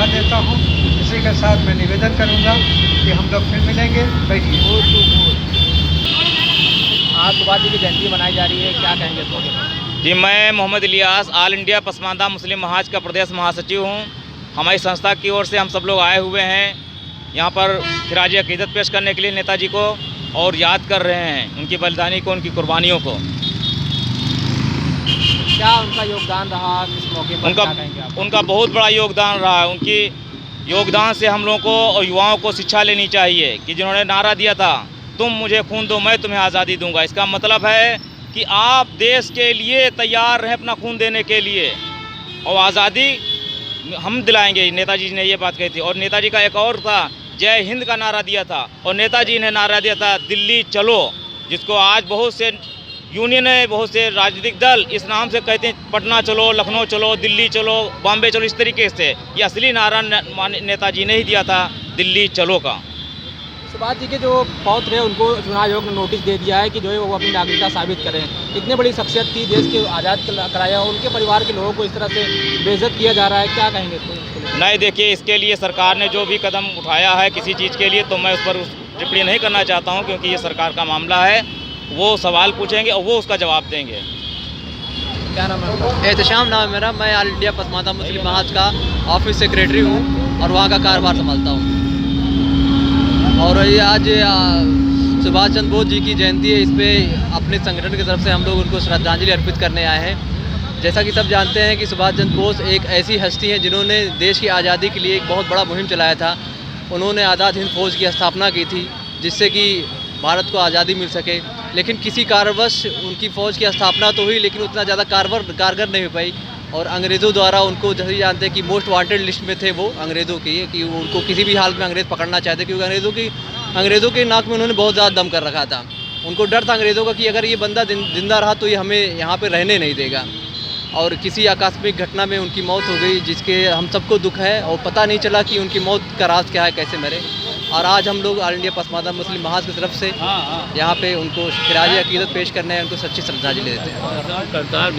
धन्यवाद देता हूँ। इसी के साथ मैं निवेदन करूँगा कि हम लोग फिर मिलेंगे। बैठिए। आज सुभाष जी की जयंती मनाई जा रही है, क्या कहेंगे इस मौके पर? जी, मैं मोहम्मद इलियास ऑल इंडिया पसमानदा मुस्लिम महाज का प्रदेश महासचिव हूँ। हमारी संस्था की ओर से हम सब लोग आए हुए हैं यहाँ पर खिराज अकीदत पेश करने के लिए नेताजी को, और याद कर रहे हैं उनकी बलिदानी को, उनकी कुर्बानियों को। क्या उनका योगदान रहा इस मौके पर, क्या कहेंगे आप? उनका बहुत बड़ा योगदान रहा है। उनकी योगदान से हम लोगों को और युवाओं को शिक्षा लेनी चाहिए कि जिन्होंने नारा दिया था, तुम मुझे खून दो मैं तुम्हें आज़ादी दूंगा। इसका मतलब है कि आप देश के लिए तैयार रहें अपना खून देने के लिए, और आज़ादी हम दिलाएंगे। नेताजी ने ये बात कही थी। और नेताजी का एक और था, जय हिंद का नारा दिया था, और नेताजी ने नारा दिया था दिल्ली चलो, जिसको आज बहुत से यूनियन है, बहुत से राजनीतिक दल इस नाम से कहते हैं पटना चलो, लखनऊ चलो, दिल्ली चलो, बॉम्बे चलो। इस तरीके से ये असली नारा नेताजी ने ही दिया था, दिल्ली चलो का। सुभाष जी के जो पौत्र हैं उनको चुनाव आयोग ने नोटिस दे दिया है कि जो है वो अपनी नागरिकता साबित करें। इतनी बड़ी शख्सियत थी, देश के आज़ाद कराया, और उनके परिवार के लोगों को इस तरह से बेइज्जत किया जा रहा है, क्या कहेंगे इसको? नहीं, देखिए, इसके लिए सरकार ने जो भी कदम उठाया है किसी चीज़ के लिए, तो मैं उस पर टिप्पणी नहीं करना चाहता हूँ, क्योंकि ये सरकार का मामला है। वो सवाल पूछेंगे और वो उसका जवाब देंगे। क्या नाम है? एहतशाम नाम है मेरा। मैं ऑल इंडिया पसमानदा मुस्लिम महाज का ऑफिस सेक्रेटरी हूँ और वहाँ का कारोबार संभालता हूँ। और ये आज सुभाष चंद्र बोस जी की जयंती है। इस पर अपने संगठन की तरफ से हम लोग उनको श्रद्धांजलि अर्पित करने आए हैं। जैसा कि सब जानते हैं कि सुभाष चंद्र बोस एक ऐसी हस्ती हैं जिन्होंने देश की आज़ादी के लिए एक बहुत बड़ा मुहिम चलाया था। उन्होंने आज़ाद हिंद फौज की स्थापना की थी, जिससे कि भारत को आज़ादी मिल सके। लेकिन किसी कारणवश उनकी फ़ौज की स्थापना तो हुई, लेकिन उतना ज़्यादा कारगर नहीं हो पाई, और अंग्रेज़ों द्वारा उनको, जैसे जानते हैं कि मोस्ट वांटेड लिस्ट में थे वो अंग्रेज़ों की, कि उनको किसी भी हाल में अंग्रेज़ पकड़ना चाहते, क्योंकि अंग्रेज़ों के नाक में उन्होंने बहुत ज़्यादा दम कर रखा था। उनको डर था अंग्रेज़ों का कि अगर ये बंदा जिंदा रहा तो ये हमें यहाँ पर रहने नहीं देगा। और किसी आकस्मिक घटना में उनकी मौत हो गई, जिसके हम सबको दुख है, और पता नहीं चला कि उनकी मौत का राज क्या है, कैसे मरे। और आज हम लोग ऑल इंडिया पसमानदा मुस्लिम महाज की तरफ से यहाँ पे उनको खिराज अकीदत पेश करने हैं, उनको सच्ची श्रद्धांजलि देते हैं।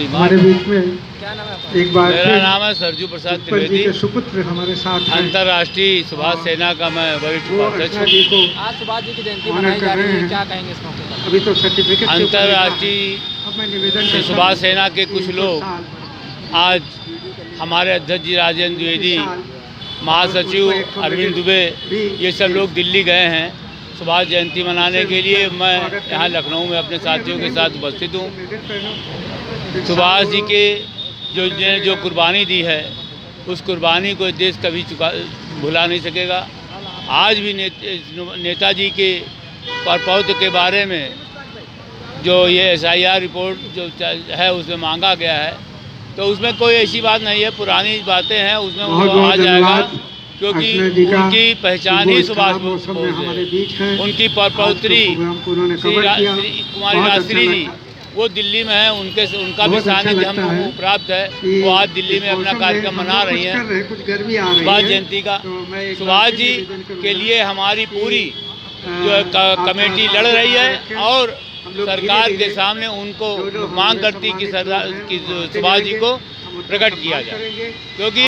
हमारे बीच में क्या नाम है? एक बार मेरा नाम है सरजू प्रसाद त्रिवेदी, सुपुत्र हमारे साथ हैं। अंतर्राष्ट्रीय सुभाष सेना का मैं वरिष्ठ उपाध्यक्ष हूँ। आज सुभाष जी की जयंती मनाई जा रही है, क्या कहेंगे इस मौके पर? अभी तो सर्टिफिकेट अंतर्राष्ट्रीय सुभाष सेना के कुछ लोग आज हमारे अध्यक्ष जी राजेंद्र द्विवेदी, महासचिव अरविंद दुबे, ये सब लोग दिल्ली गए हैं सुभाष जयंती मनाने के लिए। मैं यहाँ लखनऊ में अपने साथियों के साथ उपस्थित हूँ। सुभाष जी के जो कुर्बानी दी है, उस कुर्बानी को देश कभी भुला नहीं सकेगा। आज भी नेताजी के परपौत्र के बारे में जो ये SIR रिपोर्ट जो है उसमें मांगा गया है, तो उसमें कोई ऐसी बात नहीं है, पुरानी बातें हैं, उसमें वो आ जाएगा, क्योंकि उनकी पहचान ही सुभाष बोस है। उनकी परपौत्री कुमारी राजश्री जी वो दिल्ली में है, उनका भी सानिध्य हमको प्राप्त है। वो आज दिल्ली में अपना कार्यक्रम मना रही हैं सुभाष जयंती का। सुभाष जी के लिए हमारी पूरी जो कमेटी लड़ रही है, और सरकार के सामने उनको मांग करती कि सुभाष जी को प्रकट किया जाए, क्योंकि